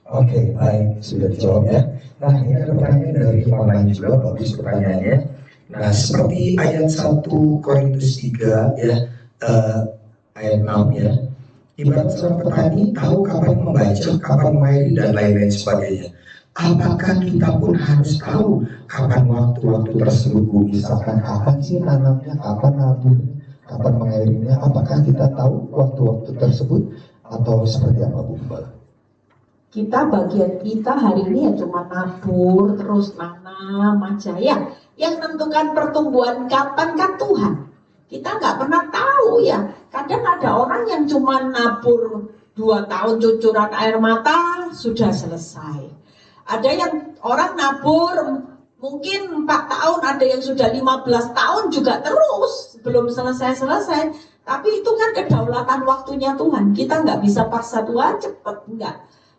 B: Oke, baik, sudah dijawab ya. Nah, ini ada pertanyaan dari online juga, bagus pertanyaannya. Nah, seperti ayat 1 Korintus 3 ya, ayat 6 ya. Ibarat seorang petani tahu kapan membaca, kapan mengairi dan lain-lain sebagainya. Apakah kita pun harus tahu kapan waktu-waktu tersebut, Bu? Misalkan kapan sih tanamnya, kapan naburnya, kapan mengairinya? Apakah kita tahu waktu-waktu tersebut atau seperti apa, Bu?
A: Kita bagian kita hari ini ya cuma nabur, terus nanam aja ya. Yang menentukan pertumbuhan kapan kan Tuhan. Kita nggak pernah tahu ya. Kadang ada orang yang cuma nabur 2 tahun cucuran air mata sudah selesai. Ada yang orang nabur mungkin 4 tahun, ada yang sudah 15 tahun juga terus belum selesai-selesai. Tapi itu kan kedaulatan waktunya Tuhan. Kita nggak bisa paksa Tuhan cepet, enggak.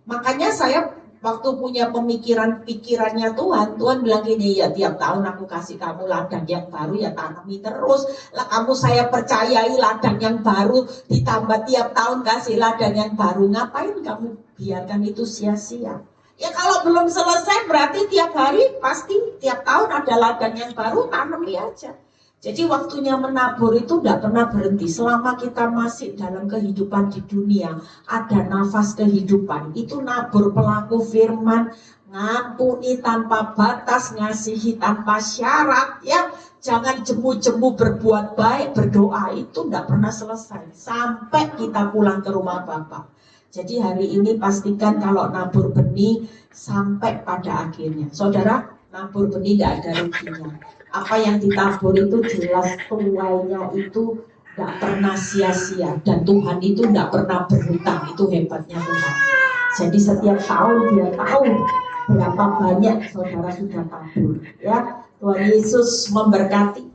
A: Makanya saya waktu punya pikirannya Tuhan bilang gini, ya tiap tahun aku kasih kamu ladang yang baru, ya tanami terus. Lah kamu saya percayai ladang yang baru, ditambah tiap tahun kasih ladang yang baru. Ngapain kamu biarkan itu sia-sia? Ya kalau belum selesai berarti tiap hari pasti tiap tahun ada ladang yang baru, tanami aja. Jadi waktunya menabur itu tidak pernah berhenti. Selama kita masih dalam kehidupan di dunia, ada nafas kehidupan. Itu nabur pelaku firman, ngampuni tanpa batas, ngasihi tanpa syarat, ya. Jangan jemu-jemu berbuat baik, berdoa itu tidak pernah selesai sampai kita pulang ke rumah Bapa. Jadi hari ini pastikan kalau nabur benih sampai pada akhirnya. Saudara, nabur benih tidak ada ruginya. Apa yang ditabur itu jelas tuainya itu tidak pernah sia-sia, dan Tuhan itu tidak pernah berhutang. Itu hebatnya Tuhan. Jadi setiap tahun dia tahu berapa banyak saudara sudah tabur, ya. Tuhan Yesus memberkati.